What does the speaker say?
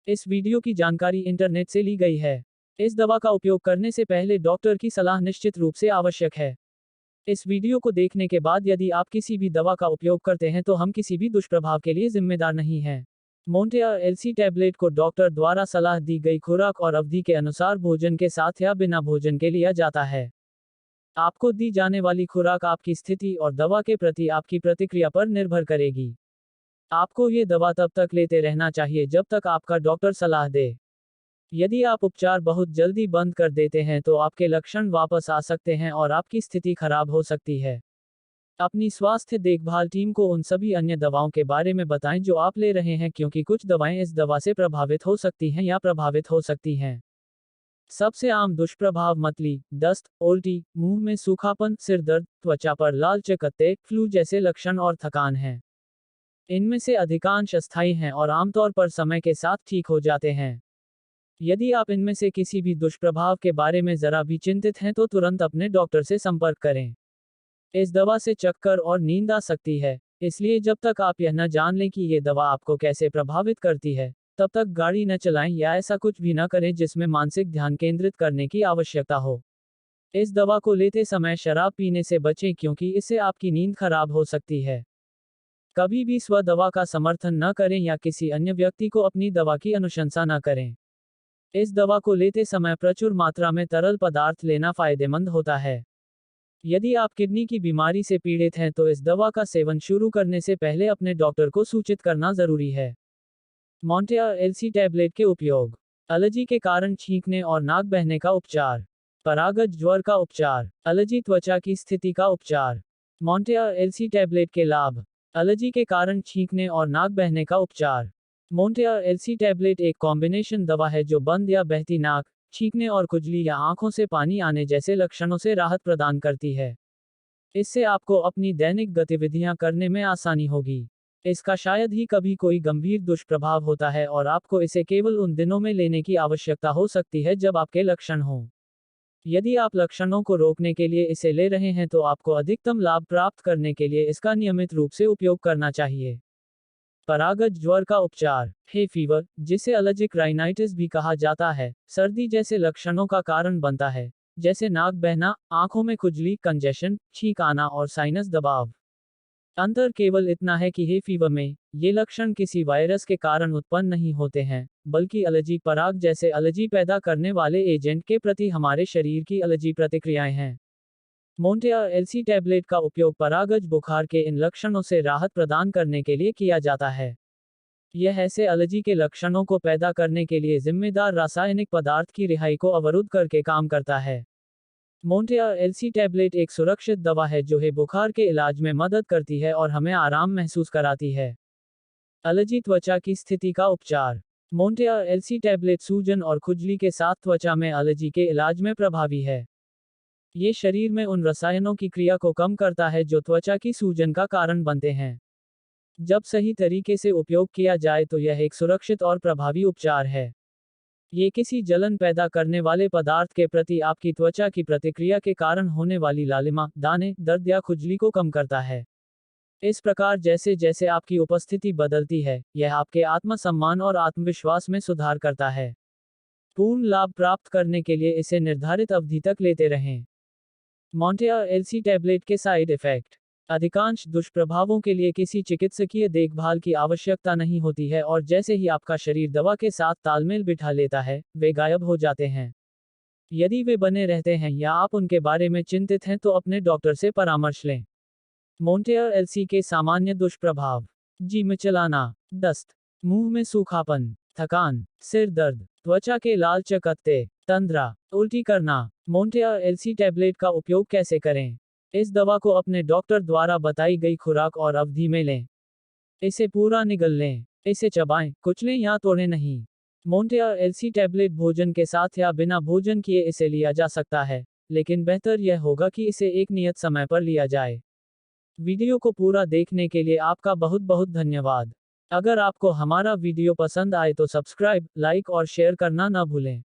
इस वीडियो की जानकारी इंटरनेट से ली गई है। इस दवा का उपयोग करने से पहले डॉक्टर की सलाह निश्चित रूप से आवश्यक है। इस वीडियो को देखने के बाद यदि आप किसी भी दवा का उपयोग करते हैं तो हम किसी भी दुष्प्रभाव के लिए जिम्मेदार नहीं हैं। मोंटेयर एलसी टैबलेट को डॉक्टर द्वारा सलाह दी गई खुराक और अवधि के अनुसार भोजन के साथ या बिना भोजन के लिया जाता है। आपको दी जाने वाली खुराक आपकी स्थिति और दवा के प्रति आपकी प्रतिक्रिया पर निर्भर करेगी। आपको ये दवा तब तक लेते रहना चाहिए जब तक आपका डॉक्टर सलाह दे। यदि आप उपचार बहुत जल्दी बंद कर देते हैं तो आपके लक्षण वापस आ सकते हैं और आपकी स्थिति खराब हो सकती है। अपनी स्वास्थ्य देखभाल टीम को उन सभी अन्य दवाओं के बारे में बताएं जो आप ले रहे हैं, क्योंकि कुछ दवाएं इस दवा से प्रभावित हो सकती हैं या प्रभावित हो सकती हैं। सबसे आम दुष्प्रभाव मतली, दस्त, उल्टी, मुंह में सूखापन, सिर दर्द, त्वचा पर लाल चकत्ते, फ्लू जैसे लक्षण और थकान हैं। इनमें से अधिकांश अस्थायी हैं और आमतौर पर समय के साथ ठीक हो जाते हैं। यदि आप इनमें से किसी भी दुष्प्रभाव के बारे में जरा भी चिंतित हैं तो तुरंत अपने डॉक्टर से संपर्क करें। इस दवा से चक्कर और नींद आ सकती है, इसलिए जब तक आप यह न जान लें कि ये दवा आपको कैसे प्रभावित करती है, तब तक गाड़ी न चलाएं या ऐसा कुछ भी न करें जिसमें मानसिक ध्यान केंद्रित करने की आवश्यकता हो। इस दवा को लेते समय शराब पीने से बचें क्योंकि इससे आपकी नींद खराब हो सकती है। कभी भी स्व दवा का समर्थन न करें या किसी अन्य व्यक्ति को अपनी दवा की अनुशंसा न करें। इस दवा को लेते समय प्रचुर मात्रा में तरल पदार्थ लेना फायदेमंद होता है। यदि आप किडनी की बीमारी से पीड़ित हैं तो इस दवा का सेवन शुरू करने से पहले अपने डॉक्टर को सूचित करना जरूरी है। मोंटेयर एलसी टैबलेट के उपयोग। एलर्जी के कारण छींकने और नाक बहने का उपचार। परागत ज्वर का उपचार। एलर्जी त्वचा की स्थिति का उपचार। मोंटेयर एलसी टैबलेट के लाभ। एलर्जी के कारण छींकने और नाक बहने का उपचार। मोंटेयर एलसी टैबलेट एक कॉम्बिनेशन दवा है जो बंद या बहती नाक, छींकने और खुजली या आंखों से पानी आने जैसे लक्षणों से राहत प्रदान करती है। इससे आपको अपनी दैनिक गतिविधियां करने में आसानी होगी। इसका शायद ही कभी कोई गंभीर दुष्प्रभाव होता है और आपको इसे केवल उन दिनों में लेने की आवश्यकता हो सकती है जब आपके लक्षण हों। यदि आप लक्षणों को रोकने के लिए इसे ले रहे हैं तो आपको अधिकतम लाभ प्राप्त करने के लिए इसका नियमित रूप से उपयोग करना चाहिए। परागत ज्वर का उपचार। हे फीवर, जिसे एलर्जिक राइनाइटिस भी कहा जाता है, सर्दी जैसे लक्षणों का कारण बनता है, जैसे नाक बहना, आंखों में खुजली, कंजेशन, छींक आना और साइनस दबाव। अंतर केवल इतना है कि हे फीवर में ये लक्षण किसी वायरस के कारण उत्पन्न नहीं होते हैं, बल्कि एलर्जी पराग जैसे एलर्जी पैदा करने वाले एजेंट के प्रति हमारे शरीर की एलर्जी प्रतिक्रियाएं हैं। मोंटेयर एलसी टैबलेट का उपयोग परागज बुखार के इन लक्षणों से राहत प्रदान करने के लिए किया जाता है। यह ऐसे एलर्जी के लक्षणों को पैदा करने के लिए जिम्मेदार रासायनिक पदार्थ की रिहाई को अवरुद्ध करके काम करता है। मोंटेयर एलसी टैबलेट एक सुरक्षित दवा है जो है बुखार के इलाज में मदद करती है और हमें आराम महसूस कराती है। एलर्जी त्वचा की स्थिति का उपचार। मोंटेयर एलसी टैबलेट सूजन और खुजली के साथ त्वचा में एलर्जी के इलाज में प्रभावी है। ये शरीर में उन रसायनों की क्रिया को कम करता है जो त्वचा की सूजन का कारण बनते हैं। जब सही तरीके से उपयोग किया जाए तो यह एक सुरक्षित और प्रभावी उपचार है। ये किसी जलन पैदा करने वाले पदार्थ के प्रति आपकी त्वचा की प्रतिक्रिया के कारण होने वाली लालिमा, दाने, दर्द या खुजली को कम करता है। इस प्रकार जैसे जैसे आपकी उपस्थिति बदलती है, यह आपके आत्मसम्मान और आत्मविश्वास में सुधार करता है। पूर्ण लाभ प्राप्त करने के लिए इसे निर्धारित अवधि तक लेते रहें। मोंटेयर एलसी टैबलेट के साइड इफेक्ट। अधिकांश दुष्प्रभावों के लिए किसी चिकित्सकीय देखभाल की आवश्यकता नहीं होती है और जैसे ही आपका शरीर दवा के साथ तालमेल बिठा लेता है, वे गायब हो जाते हैं। यदि वे बने रहते हैं या आप उनके बारे में चिंतित हैं तो अपने डॉक्टर से परामर्श लें। मोंटेयर एलसी के सामान्य दुष्प्रभाव। जी मिचलाना, दस्त, मुंह में सूखापन, थकान, सिर दर्द, त्वचा के लाल चकत्ते, तंद्रा, उल्टी करना। मोंटेयर एलसी टैबलेट का उपयोग कैसे करें? इस दवा को अपने डॉक्टर द्वारा बताई गई खुराक और अवधि में लें। इसे पूरा निगल लें। इसे चबाएं, कुचलें या तोड़ें नहीं। मोंटेयर एलसी टैबलेट भोजन के साथ या बिना भोजन किए इसे लिया जा सकता है, लेकिन बेहतर यह होगा कि इसे एक नियत समय पर लिया जाए। वीडियो को पूरा देखने के लिए आपका बहुत बहुत धन्यवाद। अगर आपको हमारा वीडियो पसंद आए तो सब्सक्राइब, लाइक और शेयर करना न भूलें।